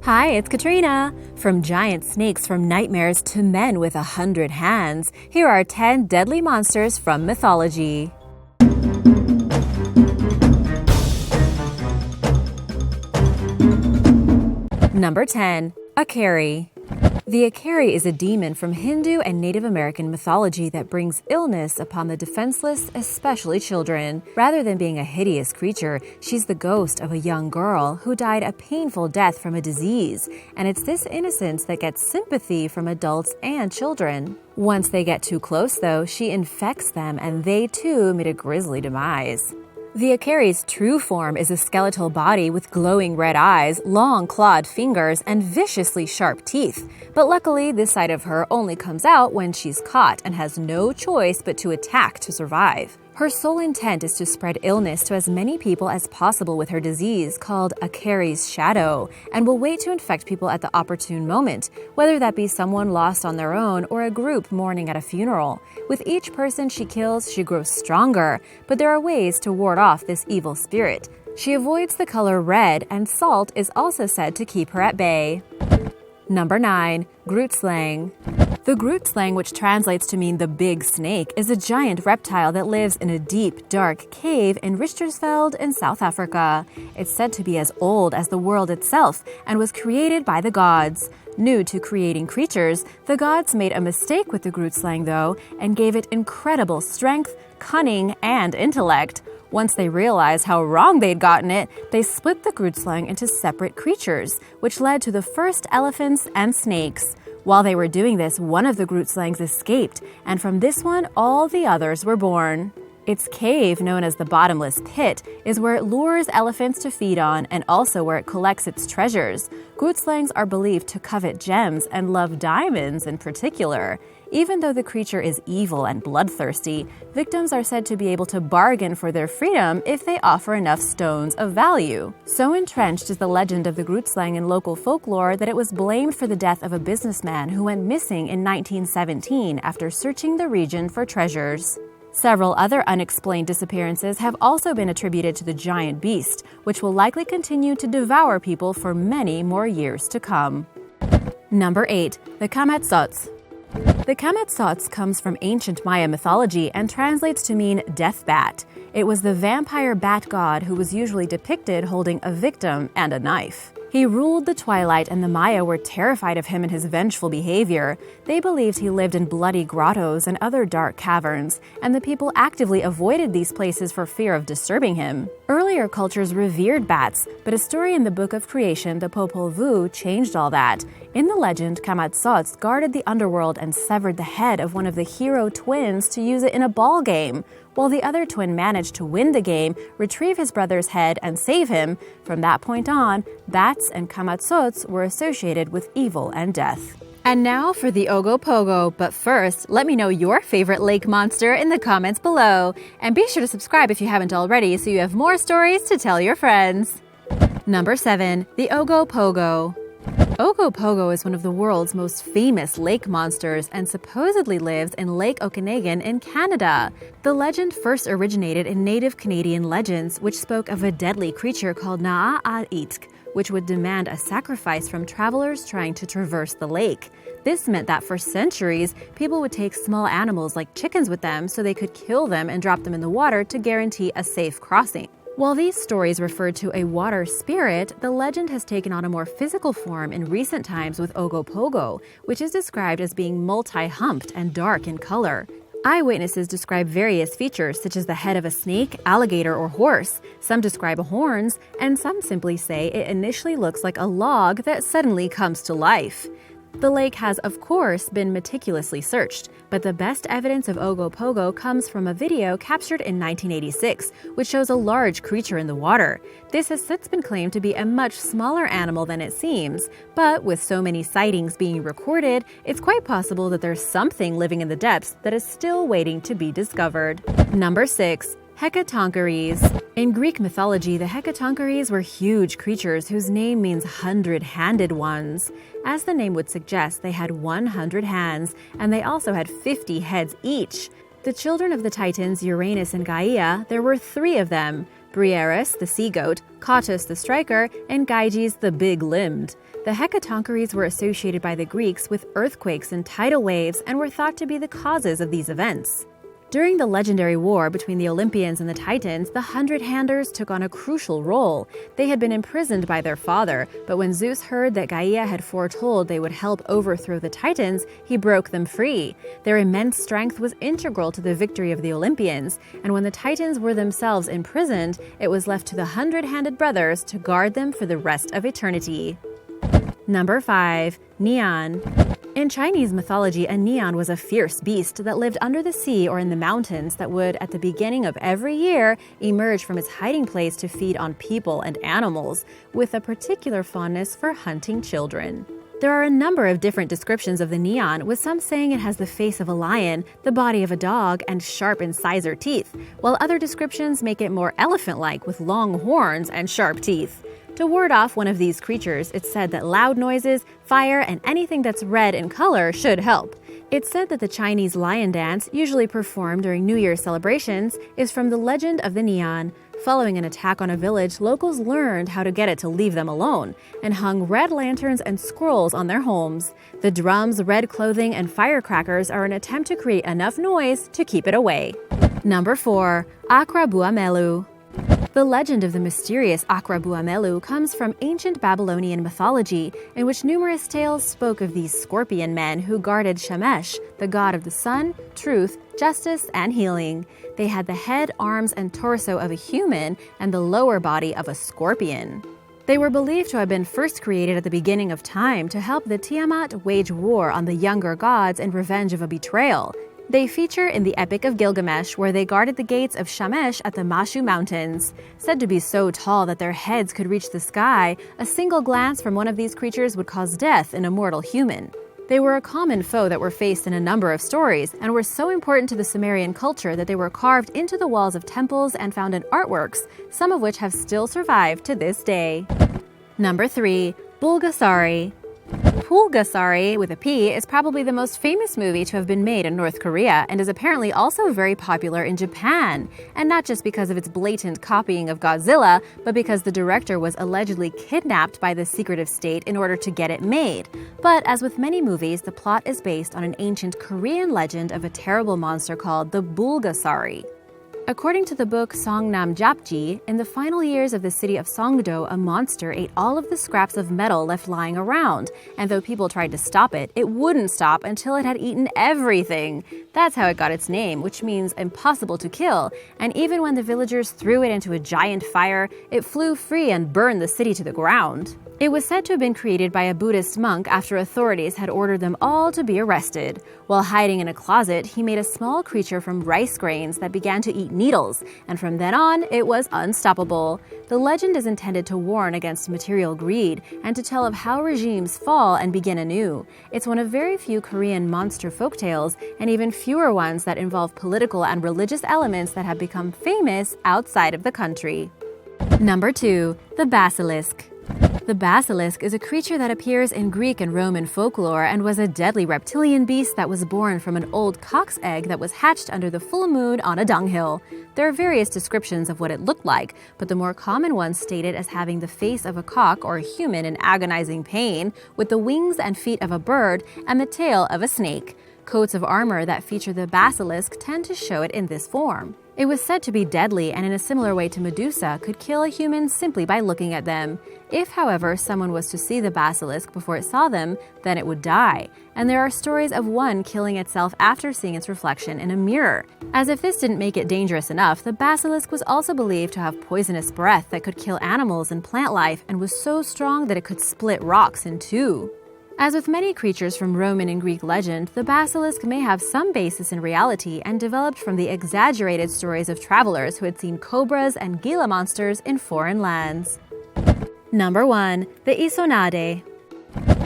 Hi, it's Katrina. From giant snakes from nightmares to men with 100 hands, here are 10 deadly monsters from mythology. Number 10. A Carrie. The Carrie is a demon from Hindu and Native American mythology that brings illness upon the defenseless, especially children. Rather than being a hideous creature, she's the ghost of a young girl who died a painful death from a disease, and it's this innocence that gets sympathy from adults and children. Once they get too close, though, she infects them, and they too meet a grisly demise. The Carrie's true form is a skeletal body with glowing red eyes, long clawed fingers, and viciously sharp teeth. But luckily, this side of her only comes out when she's caught and has no choice but to attack to survive. Her sole intent is to spread illness to as many people as possible with her disease, called a Carrie's shadow, and will wait to infect people at the opportune moment, whether that be someone lost on their own or a group mourning at a funeral. With each person she kills, she grows stronger, but there are ways to ward off this evil spirit. She avoids the color red, and salt is also said to keep her at bay. Number 9. Grootslang. The Grootslang, which translates to mean the big snake, is a giant reptile that lives in a deep, dark cave in Richtersveld in South Africa. It's said to be as old as the world itself and was created by the gods. New to creating creatures, the gods made a mistake with the Grootslang, though, and gave it incredible strength, cunning, and intellect. Once they realized how wrong they'd gotten it, they split the Grootslang into separate creatures, which led to the first elephants and snakes. While they were doing this, one of the Grootslangs escaped, and from this one, all the others were born. Its cave, known as the Bottomless Pit, is where it lures elephants to feed on and also where it collects its treasures. Grootslangs are believed to covet gems and love diamonds in particular. Even though the creature is evil and bloodthirsty, victims are said to be able to bargain for their freedom if they offer enough stones of value. So entrenched is the legend of the Grootslang in local folklore that it was blamed for the death of a businessman who went missing in 1917 after searching the region for treasures. Several other unexplained disappearances have also been attributed to the giant beast, which will likely continue to devour people for many more years to come. Number 8. The Comets. The Comets comes from ancient Maya mythology and translates to mean death bat. It was the vampire bat god who was usually depicted holding a victim and a knife. He ruled the twilight, and the Maya were terrified of him and his vengeful behavior. They believed he lived in bloody grottos and other dark caverns, and the people actively avoided these places for fear of disturbing him. Earlier cultures revered bats, but a story in the Book of Creation, the Popol Vuh, changed all that. In the legend, Comets guarded the underworld and severed the head of one of the hero twins to use it in a ball game. While the other twin managed to win the game, retrieve his brother's head, and save him. From that point on, bats and Comets were associated with evil and death. And now for the Ogopogo, but first, let me know your favorite lake monster in the comments below. And be sure to subscribe if you haven't already so you have more stories to tell your friends. Number 7. The Ogopogo. Ogopogo is one of the world's most famous lake monsters and supposedly lives in Lake Okanagan in Canada. The legend first originated in native Canadian legends, which spoke of a deadly creature called Naa'aitk, which would demand a sacrifice from travelers trying to traverse the lake. This meant that for centuries, people would take small animals like chickens with them so they could kill them and drop them in the water to guarantee a safe crossing. While these stories referred to a water spirit, the legend has taken on a more physical form in recent times with Ogopogo, which is described as being multi-humped and dark in color. Eyewitnesses describe various features such as the head of a snake, alligator, or horse. Some describe horns, and some simply say it initially looks like a log that suddenly comes to life. The lake has, of course, been meticulously searched, but the best evidence of Ogopogo comes from a video captured in 1986, which shows a large creature in the water. This has since been claimed to be a much smaller animal than it seems, but with so many sightings being recorded, it's quite possible that there's something living in the depths that is still waiting to be discovered. Number 6. Hecatoncheires. In Greek mythology, the Hecatoncheires were huge creatures whose name means 100-handed ones. As the name would suggest, they had 100 hands, and they also had 50 heads each. The children of the Titans, Uranus and Gaia, there were 3 of them. Briareus, the sea goat, Cottus, the striker, and Gyges, the big-limbed. The Hecatoncheires were associated by the Greeks with earthquakes and tidal waves and were thought to be the causes of these events. During the legendary war between the Olympians and the Titans, the Hundred-Handers took on a crucial role. They had been imprisoned by their father, but when Zeus heard that Gaia had foretold they would help overthrow the Titans, he broke them free. Their immense strength was integral to the victory of the Olympians, and when the Titans were themselves imprisoned, it was left to the Hundred-Handed Brothers to guard them for the rest of eternity. Number 5. Neon. In Chinese mythology, a neon was a fierce beast that lived under the sea or in the mountains that would, at the beginning of every year, emerge from its hiding place to feed on people and animals, with a particular fondness for hunting children. There are a number of different descriptions of the neon, with some saying it has the face of a lion, the body of a dog, and sharp incisor teeth, while other descriptions make it more elephant-like with long horns and sharp teeth. To ward off one of these creatures, it's said that loud noises, fire, and anything that's red in color should help. It's said that the Chinese lion dance, usually performed during New Year's celebrations, is from the legend of the neon. Following an attack on a village, locals learned how to get it to leave them alone and hung red lanterns and scrolls on their homes. The drums, red clothing, and firecrackers are an attempt to create enough noise to keep it away. Number 4. Akrabuamelu. The legend of the mysterious Akrabuamelu comes from ancient Babylonian mythology, in which numerous tales spoke of these scorpion men who guarded Shemesh, the god of the sun, truth, justice, and healing. They had the head, arms, and torso of a human and the lower body of a scorpion. They were believed to have been first created at the beginning of time to help the Tiamat wage war on the younger gods in revenge of a betrayal. They feature in the Epic of Gilgamesh, where they guarded the gates of Shamesh at the Mashu Mountains. Said to be so tall that their heads could reach the sky, a single glance from one of these creatures would cause death in a mortal human. They were a common foe that were faced in a number of stories, and were so important to the Sumerian culture that they were carved into the walls of temples and found in artworks, some of which have still survived to this day. Number 3. Bulgasari. Bulgasari, with a P, is probably the most famous movie to have been made in North Korea and is apparently also very popular in Japan. And not just because of its blatant copying of Godzilla, but because the director was allegedly kidnapped by the secretive state in order to get it made. But as with many movies, the plot is based on an ancient Korean legend of a terrible monster called the Bulgasari. According to the book Songnam Japji, in the final years of the city of Songdo, a monster ate all of the scraps of metal left lying around, and though people tried to stop it, it wouldn't stop until it had eaten everything. That's how it got its name, which means impossible to kill, and even when the villagers threw it into a giant fire, it flew free and burned the city to the ground. It was said to have been created by a Buddhist monk after authorities had ordered them all to be arrested. While hiding in a closet, he made a small creature from rice grains that began to eat needles, and from then on, it was unstoppable. The legend is intended to warn against material greed and to tell of how regimes fall and begin anew. It's one of very few Korean monster folktales, and even fewer ones that involve political and religious elements that have become famous outside of the country. Number 2. The Basilisk. The basilisk is a creature that appears in Greek and Roman folklore and was a deadly reptilian beast that was born from an old cock's egg that was hatched under the full moon on a dunghill. There are various descriptions of what it looked like, but the more common ones state it as having the face of a cock or a human in agonizing pain, with the wings and feet of a bird and the tail of a snake. Coats of armor that feature the basilisk tend to show it in this form. It was said to be deadly and in a similar way to Medusa could kill a human simply by looking at them. If, however, someone was to see the basilisk before it saw them, then it would die. And there are stories of one killing itself after seeing its reflection in a mirror. As if this didn't make it dangerous enough, the basilisk was also believed to have poisonous breath that could kill animals and plant life and was so strong that it could split rocks in two. As with many creatures from Roman and Greek legend, the basilisk may have some basis in reality and developed from the exaggerated stories of travelers who had seen cobras and Gila monsters in foreign lands. Number 1. The Tsunade.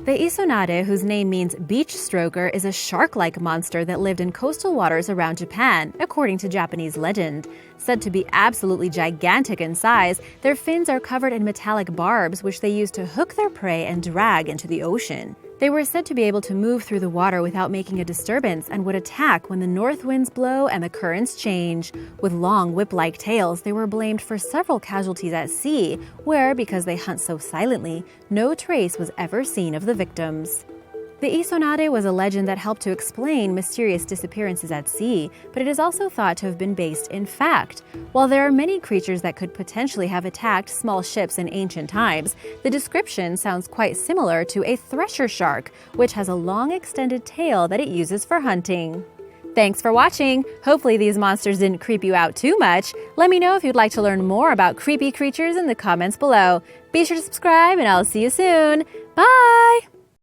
The Tsunade, whose name means beach stroker, is a shark-like monster that lived in coastal waters around Japan, according to Japanese legend. Said to be absolutely gigantic in size, their fins are covered in metallic barbs which they use to hook their prey and drag into the ocean. They were said to be able to move through the water without making a disturbance and would attack when the north winds blow and the currents change. With long whip-like tails, they were blamed for several casualties at sea, where, because they hunt so silently, no trace was ever seen of the victims. The Tsunade was a legend that helped to explain mysterious disappearances at sea, but it is also thought to have been based in fact. While there are many creatures that could potentially have attacked small ships in ancient times, the description sounds quite similar to a thresher shark, which has a long extended tail that it uses for hunting. Thanks for watching! Hopefully these monsters didn't creep you out too much. Let me know if you'd like to learn more about creepy creatures in the comments below. Be sure to subscribe and I'll see you soon. Bye!